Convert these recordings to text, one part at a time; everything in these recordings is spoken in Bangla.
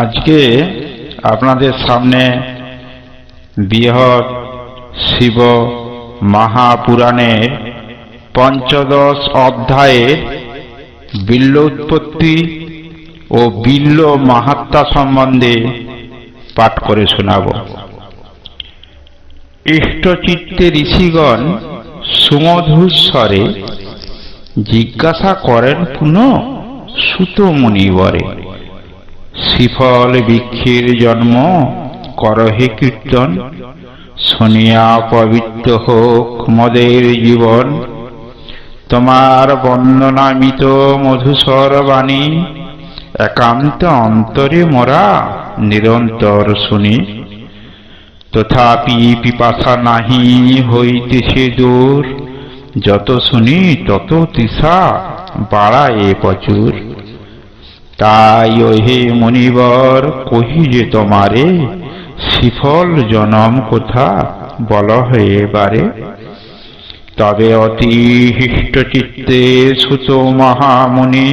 আজকে আপনাদের সামনে বৃহৎ শিব মহাপুরাণের পঞ্চদশ অধ্যায়ে বিল্ল উৎপত্তি ও বিল্ল মাহাত্ম্য সম্বন্ধে পাঠ করে শোনাব। ইষ্টচিত্তে ঋষিগণ সুমধুর স্বরে জিজ্ঞাসা করেন পুনঃ সুত মুনিবরে, শ্রীফল বৃক্ষের জন্ম করহে কীর্তন, শুনিয়া পবিত্র হোক মদের জীবন। তোমার বন্দনামিত মধুসর বাণী একান্ত অন্তরে মোরা নিরন্তর শুনি। তথাপি পিপাসা নাহি হইতেছে দূর, যত শুনি তত তৃষা বাড়ায় প্রচুর। তাই ওহে মুনিবর কহি যে তোমারে, শ্রীফল জনম কথা বল হয়ে বারে। তবে অতি হৃষ্টচিত্তে সুত মহামুনি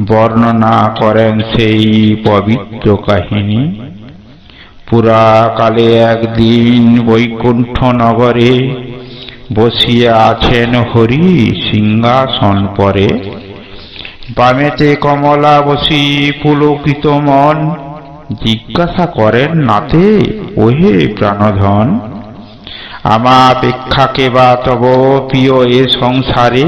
বর্ণনা করেন সেই পবিত্র কাহিনী। পুরাকালে একদিন বৈকুণ্ঠ নগরে বসিয়া আছেন হরি সিংহাসন পরে। বামেতে কমলা বসি পুলকিত মন, জিজ্ঞাসা করেন নাতে ওহে প্রাণধন। আমাপেক্ষা কে বা তব প্রিয় এ সংসারে,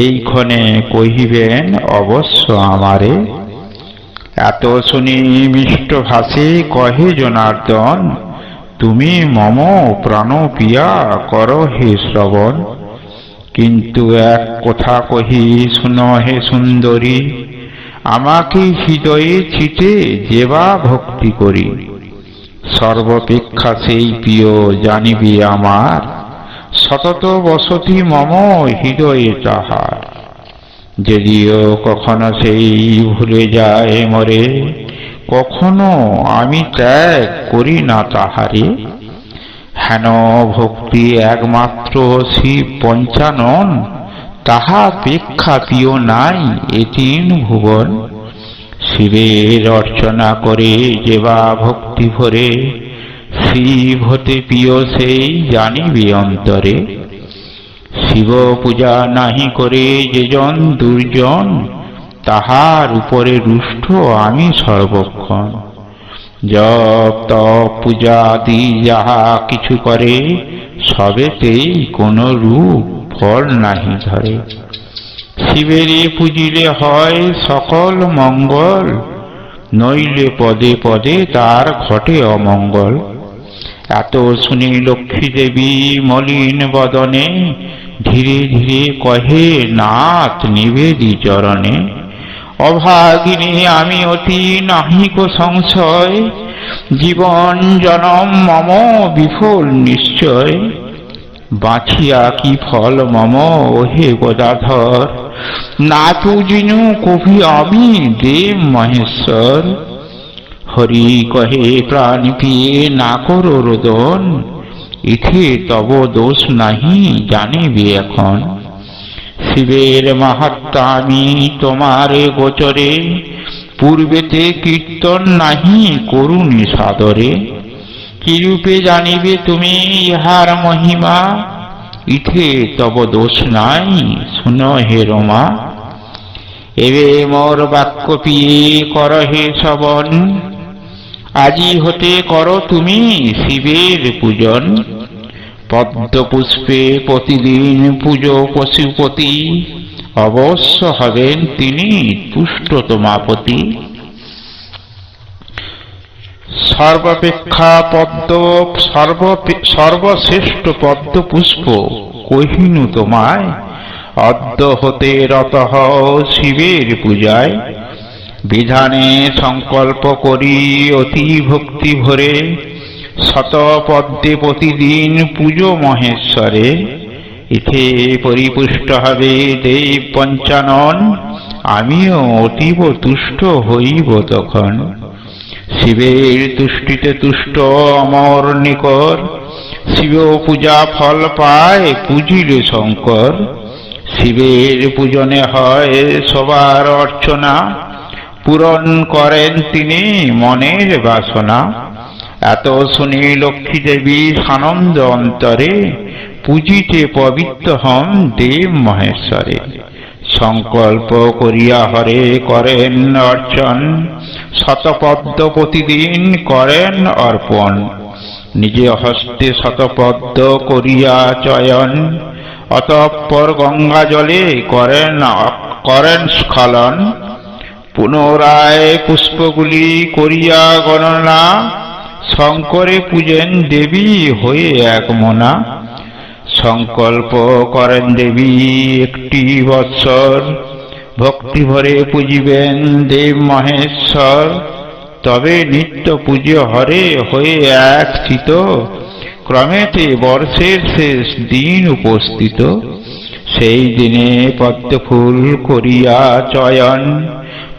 এইক্ষণে কহিবেন অবশ্য আমারে। এত শুনি মিষ্ট ভাষে কহে জনার্দন, তুমি মম প্রাণ প্রিয়া কর হে শ্রবণ। কিন্তু এক কথা কহি শুন হে সুন্দরী, আমাকে হৃদয়ে চিতে যেবা ভক্তি করি। সর্বপেক্ষা সেই প্রিয় জানিবি আমার, সতত বসতি মম হৃদয়ে তাহার। যদিও কখনো সেই ভুলে যায় মরে, কখনো আমি ত্যাগ করি না তাহারে। হেন ভক্তি একমাত্র শিব পঞ্চানন, তাহা পেক্ষা প্রিয় নাই এ তিন ভুবন। শিবের অর্চনা করে যেবা ভক্তি ভরে, শিব হতে প্রিয় সেই জানিবি অন্তরে। শিব পূজা নাহি করে যেজন দুর্জন, তাহার উপরে রুষ্ট আমি সর্বক্ষণ। জপ তপ পূজা আদি যাহা কিছু করে, সবেতেই কোন রূপ ফল নাহি ধরে। শিবেরে পুজিলে হয় সকল মঙ্গল, নইলে পদে পদে তার ঘটে অমঙ্গল। এত শুনি লক্ষ্মী দেবী মলিন বদনে, ধীরে ধীরে কহে নাথ নিবেদি চরণে। অভাগিনী আমি অতি নাহিক সংশয়, জীবন জনম মম বিফল নিশ্চয়। বাঁচিয়া কি ফল মম ওহে গদাধর, না পূজিনু কভি আমি দেব মহেশ্বর। হরি কহে প্রাণ পিয়ে না করো রোদন, ইথে তব দোষ নাহি জানিবি এখন। শিবের মাহাত্ম্য আমি তোমারে গোচরে, পূর্বেতে কীর্তন নাহি করুনি সাদরে। কিরূপে জানিবে তুমি ইহার মহিমা, ইথে তব দোষ নাই শুন হে রমা। এবে মোর বাক্য পিয়ে কর হে শ্রবণ, আজি হতে কর তুমি শিবের পূজন। পদ্মপুষ্পে প্রতিদিন পুজো পশুপতি, অবশ্য হবেন তিনি তুষ্ট তোমাপতি। সর্বাপেক্ষা পদ্ম সর্বশ্রেষ্ঠ পদ্ম পুষ্প কহিনু তোমায়, অদ্য হতে রত হও শিবের পূজায়। বিধানে সংকল্প করি অতি ভক্তি ভরে, শত পদ্মে প্রতিদিন পুজো মহেশ্বরে। ইথে পরিপুষ্ট হবে দেব পঞ্চানন, আমিও অতীব তুষ্ট হইব তখন। শিবের তুষ্টিতে তুষ্ট অমর নিকর, শিব পূজা ফল পায় পূজিলে শঙ্কর। শিবের পূজনে হয় সবার অর্চনা, পূরণ করেন তিনি মনের বাসনা। এত শুনি লক্ষ্মী দেবী সানন্দ অন্তরে, পূজিতে পবিত্র হন দেব মহেশ্বরে। সংকল্প করিয়া হরে করেন অর্চন, শতপদ্ম প্রতিদিন করেন অর্পণ। নিজে হস্তে শতপদ্ম করিয়া চয়ন, অতঃপর গঙ্গা জলে করেন স্খলন। পুনরায় পুষ্পগুলি করিয়া গণনা, শঙ্করে পূজেন দেবী হয়ে এক মনা। সংকল্প করেন দেবী একটি বৎসর, ভক্তি ভরে পুজিবেন দেব মহেশ্বর। তবে নিত্য পূজ্য হরে হয়ে এক চিত, ক্রমেতে বর্ষের শেষ দিন উপস্থিত। সেই দিনে পদ্মফুল করিয়া চয়ন,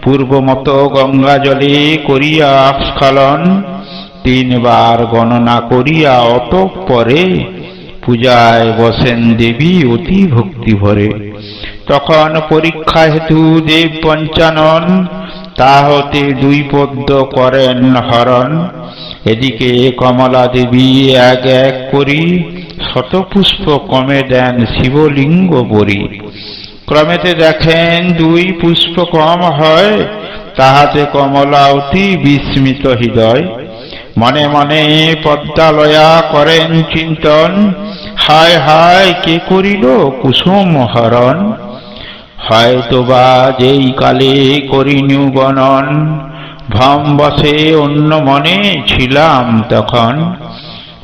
পূর্বমত গঙ্গা জলে করিয়া স্খলন। 3 বার গণনা করিয়া অতঃপরে, পূজায় বসেন দেবী অতি ভক্তি ভরে। তখন পরীক্ষা হেতু দেব পঞ্চানন, তা হতে 2 পদ্ম করেন হরণ। এদিকে কমলা দেবী এক এক করি, শতপুষ্প কমে দেন শিবলিঙ্গ বরি। ক্রমেতে দেখেন 2 পুষ্প কম হয়, তাহাতে কমলা অতি বিস্মিত হৃদয়। মনে মনে পদ্মালয়া করেন চিন্তন, হায় হায় কে করিল কুসুম হরণ। হয়তোবা যেই কালে করিনু গণন, ভ্রম বসে অন্য মনে ছিলাম তখন।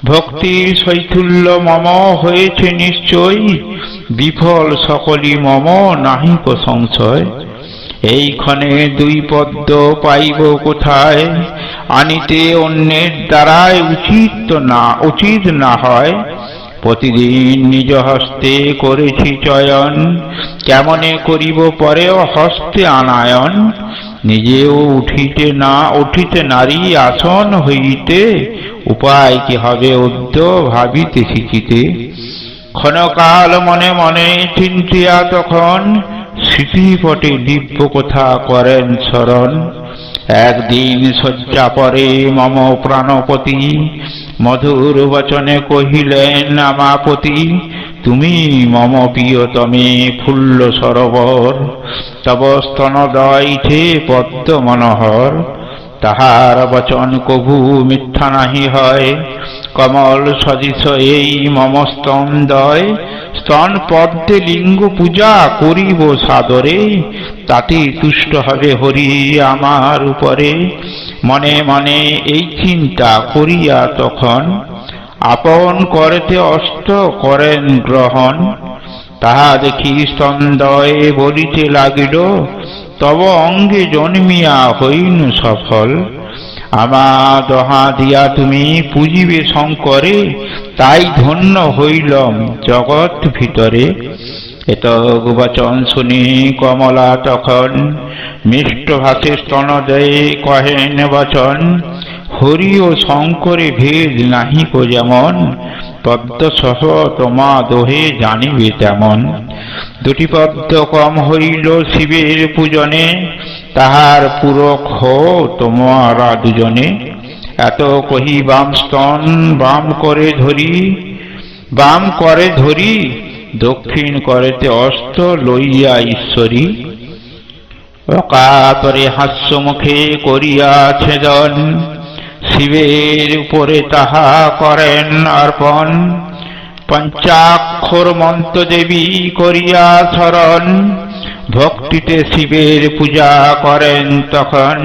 ভক্তির শৈথুল্য মম হয়েছে নিশ্চয়, বিফল সকলই মম নাহিক সংশয়। এইক্ষণে 2 পদ্ম পাইব কোথায়, আনিতে অন্যের দ্বারাই উচিত না হয়। প্রতিদিন নিজ হস্তে করেছি চয়ন, কেমনে করিব পরেও হস্তে আনায়ন। নিজেও উঠিতে নারী আসন হইতে, উপায় কি হবে অদ্য ভাবিতে শিখিতে। ক্ষণকাল মনে মনে চিন্তিয়া তখন, স্মৃতিপটে দিব্য কথা করেন স্মরণ। একদিন শয্যা পরে মম প্রাণপতি, মধুর বচনে কহিলেন আমাপতি। তুমি মম প্রিয়তমে ফুল্ল সরোবর, তব স্তনদয় ইথে পদ্ম মনোহর। তাহার বচন কভু মিথ্যা নাহি হয়, কমল সদৃশ এই মম স্তনদয়। স্তন পদ্মে লিঙ্গ পূজা করিব সাদরে, তাতে তুষ্ট হবে হরি আমার উপরে। মনে মনে এই চিন্তা করিয়া তখন, আপন করেতে অস্ত করেন গ্রহণ। তাহা দেখি স্তনদয়ে বলিতে লাগিল, তব অঙ্গে জন্মিয়া হইনু সফল। আমা দহা দিয়া তুমি পুজিবে শঙ্করে, তাই ধন্য হইলম জগৎ ভিতরে। এত বচন শুনি কমলা তখন, মিষ্ট ভাষে স্তনদয়ে কহেন বচন। হরি ও শঙ্করে ভেদ নাহিক যেমন, পদ্ম সহ তোমা দোহে জানিবে তেমন। 2টি পদ্ম কম হইল শিবের পূজনে, তাহার পূরক হও তোমরা দুজনে। এত কহি বাম স্তন বাম করে ধরি, দক্ষিণ করেতে অস্ত লইয়া ঈশ্বরী। অকাতরে হাস্য মুখে করিয়া ছেদন, শিবের উপরে তাহা করেন অর্পণ। পঞ্চাক্ষর মন্ত্র দেবী করিয়া স্মরণ, ভক্তিতে শিবের পূজা করেন তখন।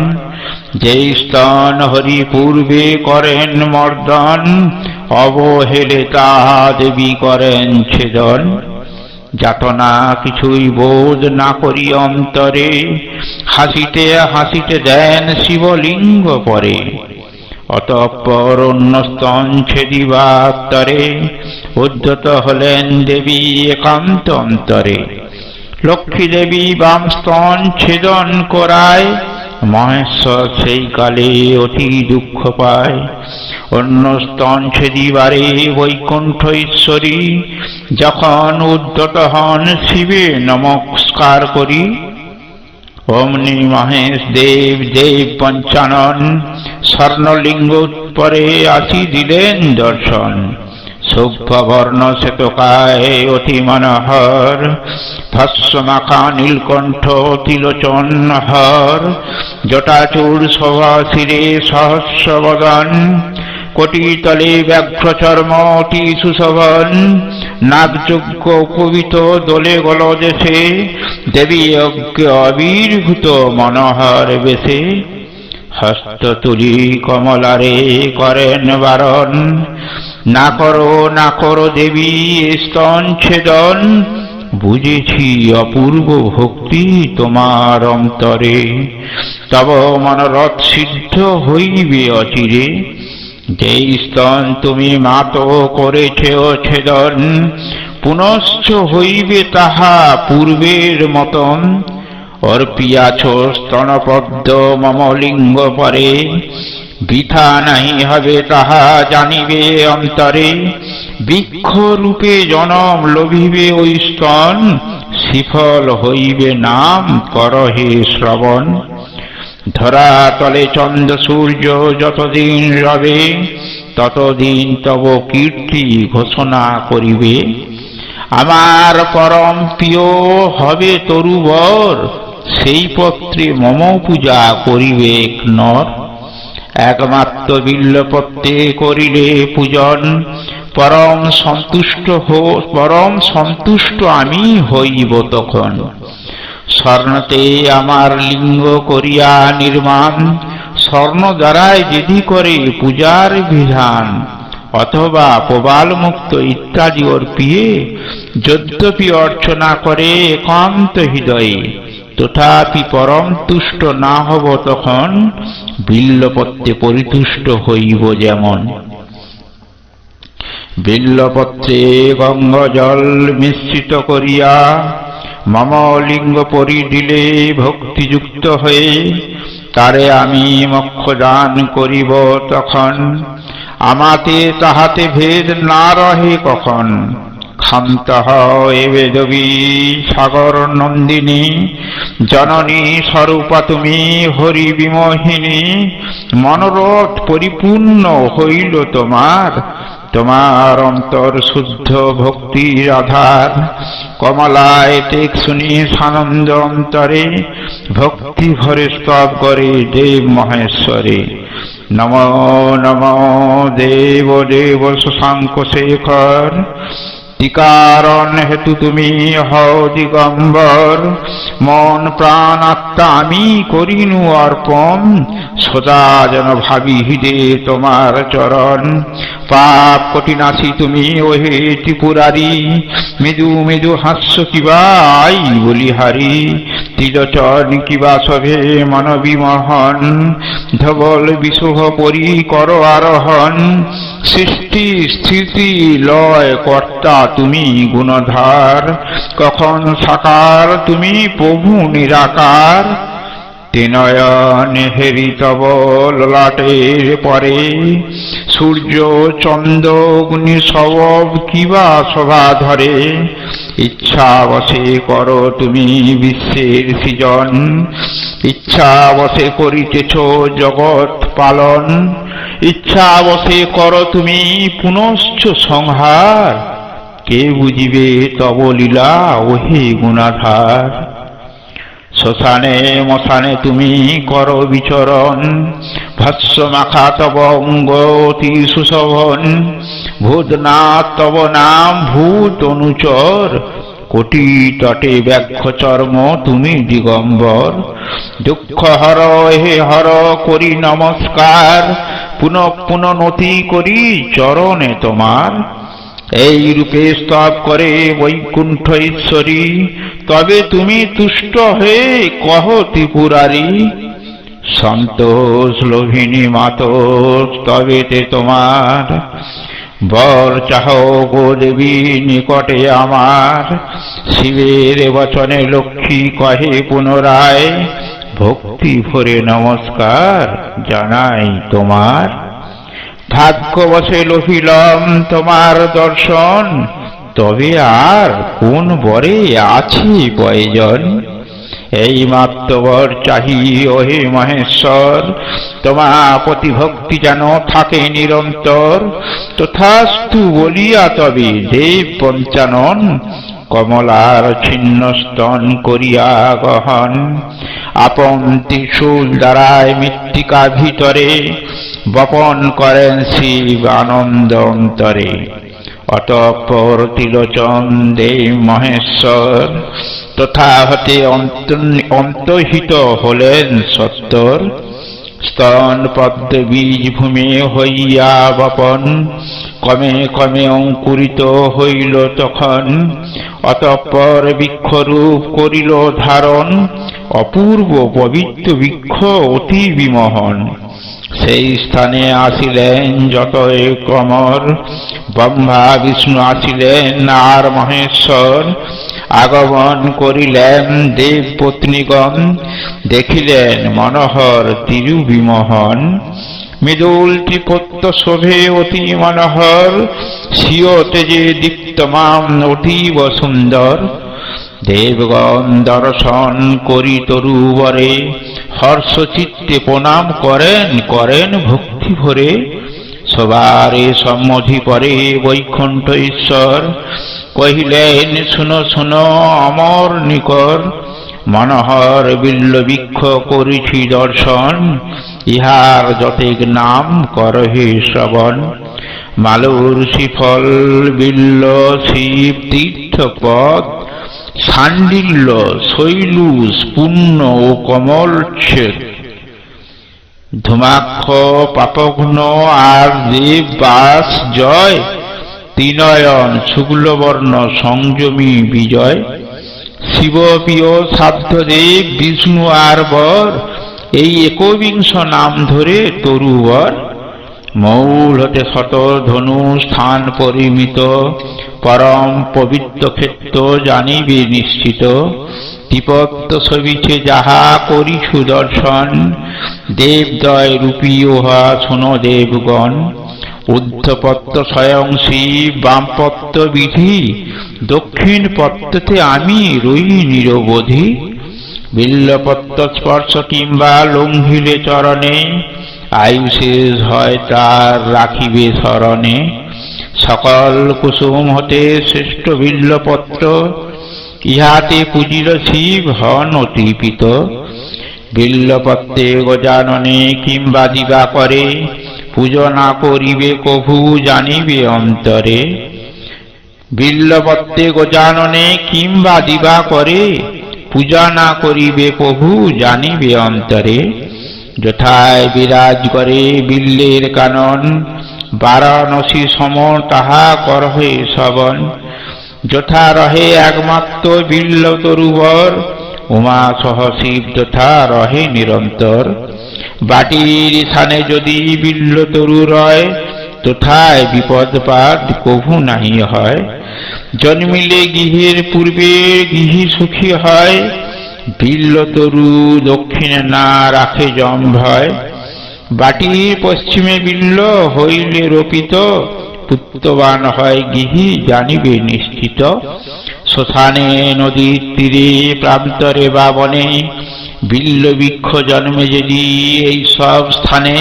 যেই স্তন হরি পূর্বে করেন মর্দন, অবহেলে তাহা দেবী করেন ছেদন। যাতনা কিছুই বোধ না করি অন্তরে, হাসিতে হাসিতে দেন শিবলিঙ্গ পরে। অতঃপর অন্য স্তন ছেদিবার তরে, উদ্যত হলেন দেবী একান্ত অন্তরে। লক্ষ্মী দেবী বাম স্তন ছেদন করায়, মহেশ্বর সেই কালে অতি দুঃখ পায়। অন্য স্তন ছেদিবারে বৈকুণ্ঠ ঈশ্বরী, যখন উদ্যত হন শিবে নমস্কার করি। অমনি মহেশ দেব দেব পঞ্চানন, স্বর্ণলিঙ্গ পরে আসি দিলেন দর্শন। শুভ্রবর্ণ শ্বেতকায় অতি মনোহর, ভস্ম মাখা নীলকণ্ঠ তিলোচন হর। জটাচূড় শোভা শিরে সহস্র বদন, কোটিতলে ব্যাঘ্রচর্ম অতি সুশোভন। নাগযজ্ঞ উপবীত দোলে গলদেশে, দেবী যজ্ঞ আবির্ভূত মনোহর বেশে। হস্ত তুলি কমলারে করেন বারণ, না করো দেবী স্তন ছেদন। বুঝেছি অপূর্ব ভক্তি তোমার অন্তরে, তব মনোরথ সিদ্ধ হইবে অচিরে। যেই স্তন তুমি মাত করেছ ছেদন, পুনশ্চ হইবে তাহা পূর্বের মতন। অর্পিয়াছ স্তনপদ্ম মম লিঙ্গ পরে, বৃথা নাহি হবে তাহা জানিবে অন্তরে। বৃক্ষরূপে জনম লভিবে ওই স্তন, শিফল হইবে নাম করহে শ্রবণ। ধরা তলে চন্দ্র সূর্য যতদিন রবে, ততদিন তব কীর্তি ঘোষণা করিবে। আমার পরম প্রিয় হবে তরুবর, সেই পত্রে মম পূজা করিবে নর। একমাত্র বিল্বপত্রে করিলে পূজন, পরম সন্তুষ্ট আমি হইব তখন। স্বর্ণতে আমার লিঙ্গ করিয়া নির্মাণ, স্বর্ণ দ্বারাই বিধি করে পূজার বিধান। অথবা প্রবাল মুক্ত ইত্যাদি অর্পিয়ে, যদ্যপি অর্চনা করে একান্ত হৃদয়ে, তথাপি পরম তুষ্ট না হব তখন, বিল্বপত্রে পরিতুষ্ট হইব যেমন। বিল্বপত্রে গঙ্গাজল মিশ্রিত করিয়া, মম লিঙ্গ পরি দিলে ভক্তিযুক্ত হয়ে। তারে আমি মোক্ষ দান করিব তখন, আমাতে তাহাতে ভেদ না রহে কখন। ক্ষান্ত হয় বেদবী সাগর নন্দিনী, জননী স্বরূপা তুমি হরি বিমোহিনী। মনোরথ পরিপূর্ণ হইল তোমার, তোমার অন্তর শুদ্ধ ভক্তির আধার। কমলায় তেক শুনি সানন্দ অন্তরে, ভক্তি ভরে স্তব করে দেব মহেশ্বরে। নম নম দেব দেব শশাঙ্ক শেখর, টিকারণ হেতু তুমি হও দিগম্বর। মন প্রাণ আত্মা আমি করিনু অর্পণ, সদা যেন ভাবি হৃদে তোমার চরণ। পাপ কঠিনাশি তুমি ওহে ত্রিপুরারি, মৃদু মৃদু হাস্য কিবা আই বলিহারি। ত্রিলোচন কিবা সভে মনবিমোহন, ধবল বিশুভ পরি কর আরোহণ। সৃষ্টি স্থিতি লয় কর্তা তুমি গুণধার, কখন সাকার তুমি প্রভু নিরাকার। তিনয়ন হেরি তব ললাটের পরে, সূর্য চন্দ্র অগ্নি সব কিবা শোভা ধরে। ইচ্ছা বশে করো তুমি বিশ্বের সৃজন, ইচ্ছা বশে করিতেছ জগৎ পালন। ইচ্ছা বশে করো তুমি পুনশ্চ সংহার, কে বুঝিবে তব লীলা ওহে গুণাধার। শ্মশানে মশানে তুমি করো বিচরণ, ভস্ম মাখা তব অঙ্গ অতি সুশোভন। ভূতনাথ তব নাম ভূত অনুচর, কোটি তটে ব্যাঘ্র চর্ম তুমি দিগম্বর। দুঃখ হর হে হর করি নমস্কার, পুনঃ পুনঃ নতি করি চরণে তোমার। এই রূপে স্তব করে বৈকুণ্ঠ ঈশ্বরী, তবে তুমি তুষ্ট হয়ে কহ ত্রিপুরারি। সন্তোষ লোভিনী মাতোষ তবেতে তোমার, বর চাহ গো দেবী নিকটে আমার। শিবের বচনে লক্ষ্মী কহে পুনরায়, ভক্তি ভরে নমস্কার জানাই তোমার। ভাগ্য বসে লোভিলম তোমার দর্শন, তবে আর কোন বরে আছে প্রয়োজন। এই মাত্র বর চাহি ওহে মহেশ্বর, তোমার প্রতি ভক্তি যেন থাকে নিরন্তর। তথাস্তু বলিয়া তবে দেব পঞ্চানন, কমলার ছিন্ন স্তন করিয়া গহন। আপন ত্রিশূল দ্বারায় মৃত্তিকা ভিতরে, বপন করেন শিব আনন্দ অন্তরে। অতঃপর ত্রিলোচন দেব মহেশ্বর, তথা হতে অন্তহিত হলেন সত্তর। স্তন পদ্ম বীজ ভূমে হইয়া বপন, কমে কমে অঙ্কুরিত হইল তখন। অতঃপর বৃক্ষরূপ করিল ধারণ, অপূর্ব পবিত্র বৃক্ষ অতি বিমোহন। সেই স্থানে আসিলেন যতই কমর, ব্রহ্মা বিষ্ণু আসিলেন আর মহেশ্বর। আগমন করিলেন দেব পত্নীগণ, দেখিলেন মনোহর তিরুবিমোহন। মৃদুল ত্রিপত্য শোভে অতি মনোহর, স্বীয় তেজে দীপ্তমান অতীব সুন্দর। দেবগণ দর্শন করি তরুবরে, হর্ষ চিত্তে প্রণাম করেন করেন ভক্তি ভরে। সবারে সম্মধি পরে বৈকুণ্ঠ ঈশ্বর, কহিলেন শুনো শুনো অমর নিকর। মনোহর বিল্ল বৃক্ষ করিছি দর্শন, ইহার যতেক নাম করহে শ্রবণ। মালুর শিফল বিল্ল শিব তীর্থ পদ, শাণ্ডিল্য শৈলুষ পুণ্য ও কমলচ্ছেদ। ধূমাক্ষ পাপঘ্ন আর দেব বাস জয়, ত্রিনয়ন শুক্লবর্ণ সংযমী বিজয়। শিব প্রিয় সাধ্যদেব বিষ্ণু আর বর, এই একবিংশ নাম ধরে তরুবর। মৌল হতে শত ধনু স্থান পরিমিত, পরম পবিত্র ক্ষেত্র জানিবে নিশ্চিত। ত্রিপত্য শোভিছে যাহা করি সুদর্শন, দেবদয় রূপী উহা শোনো দেবগণ। ঊর্ধ্বপত্র স্বয়ং শিব, বামপত্র বিধি, দক্ষিণ পত্রতে আমি রই নিরবধি। বিল্লপত্র স্পর্শ কিংবা লঙ্ঘিলে চরণে, আয়ু শেষ হয় তার রাখিবে শরণে। সকল কুসুম হতে শ্রেষ্ঠ বিল্লপত্র, ইহাতে পূজিল শিব হন অতিপ্রীত। বিল্লপত্রে গজাননে কিংবা দিবা করে, পূজা না করিবে কভু জানিবে অন্তরে। বিল্লপত্রে গজাননে কিংবা দিবা করে, পূজা না করিবে প্রভু জানিবে অন্তরে। যথায় বিরাজ করে বিল্লের কানন, বারাণসী সম তাহা করহে শ্রবণ। যথা রহে একমাত্র বিল্ল তরুবর, উমা সহ শিব যথা রহে নিরন্তর। বাটির স্থানে যদি বিল্ল তরু রয়, তথায় বিপদপাত কভু নাহি হয়। জন্মিলে গৃহের পূর্বে গৃহী সুখী হয়, বিল্ল তরু দক্ষিণে না রাখে জম ভয়। বাটির পশ্চিমে বিল্ল হইলে রোপিত, পুত্রবান হয় গৃহী জানিবে নিশ্চিত। শ্মশানে নদীর তীরে প্রান্তরে বা বনে, বিল্ল বৃক্ষ জন্মে যদি এই সব স্থানে।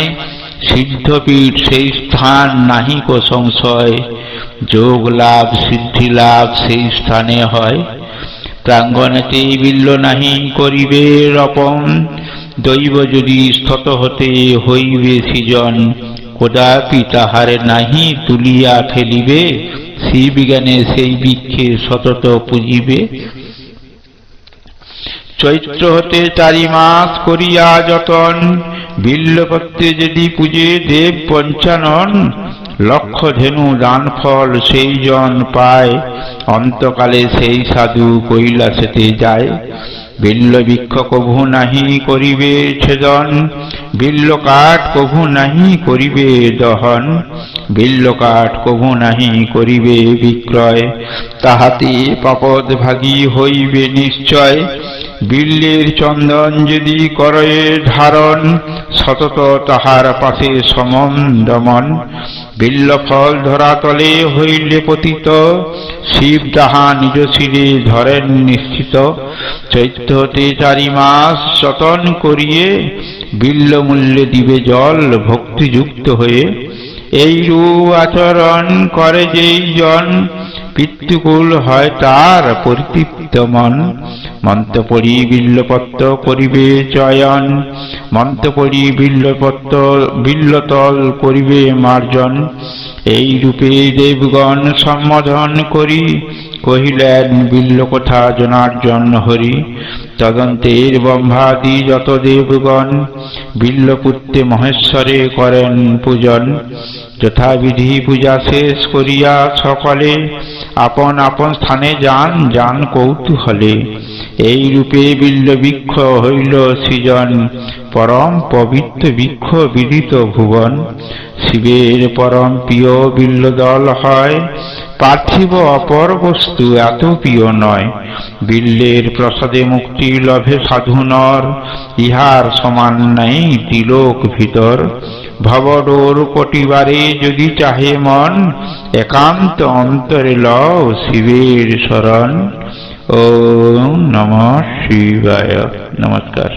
সিদ্ধপীঠ সেই স্থান নাহি কো সংশয়, যোগ লাভ সিদ্ধি লাভ সেই স্থানে হয়। প্রাঙ্গণেতে বিল্ল নাহি করিবে রপন, দৈব যদি স্থত হতে হইবে সৃজন। কদাপি তাহারে নাহি তুলিয়া ফেলিবে, শিব জ্ঞানে সেই বৃক্ষে সতত পুজিবে। চৈত্র হতে 4 মাস করিয়া যতন, বিল্লপত্রে যদি পূজে দেব পঞ্চানন। লক্ষ ধেনু দান ফল সেই জন পায়, অন্তকালে সেই সাধু কৈলাসেতে যায়। বিল্ল বৃক্ষ কভু নাহি করিবে ছেদন, বিল্ল কাঠ কভু নাহি করিবে দহন। বিল্ল কাঠ কভু নাহি করিবে বিক্রয়, তাহাতে পাপদ ভাগী হইবে নিশ্চয়। বিল্লের চন্দন যদি করে ধারণ, সতত তাহার পাশে সমম দমন। বিল্ল ফল ধরাতলে হইলে পতিত, শিব তাহা নিজ শিরে ধরেন নিশ্চিত। চৈত্র হতে 4 মাস যতন করিয়ে, বিল্ল মূল্যে দিবে জল ভক্তিযুক্ত হয়ে। এইরূপ আচরণ করে যেই জন, পিতৃকুল হয় তার পরিতৃপ্ত মন। মন্ত্র পড়ি বিল্লপত্র করিবে চয়ন, মন্ত্র পড়ি বিল্লতল করিবে মার্জন। এই রূপে দেবগণ সম্বোধন করি, কহিলেন বিল্ল কথা জনার্জন হরি। তদন্তের ব্রহ্মাদি যত দেবগণ, বিল্লপুত্রে মহেশ্বরে করেন পূজন। যথাবিধি পূজা শেষ করিয়া সকলে, আপন আপন স্থানে যান যান কৌতূহলে। এই রূপে বিল্ল বৃক্ষ হইল সৃজন, পরম পবিত্র বৃক্ষ বিদিত ভুবন। শিবের পরম প্রিয় বিল্লদল হয়, পার্থিব অপর বস্তু এত প্রিয় নয়। বিল্লের প্রসাদে মুক্তি লভে সাধু নর, ইহার সমান নাই তিলোক ভিতর। ভবডোর কটিবারে যদি চাহে মন, একান্ত অন্তরে লও শিবের শরণ। ওম নমঃ শিবায়। নমস্কার।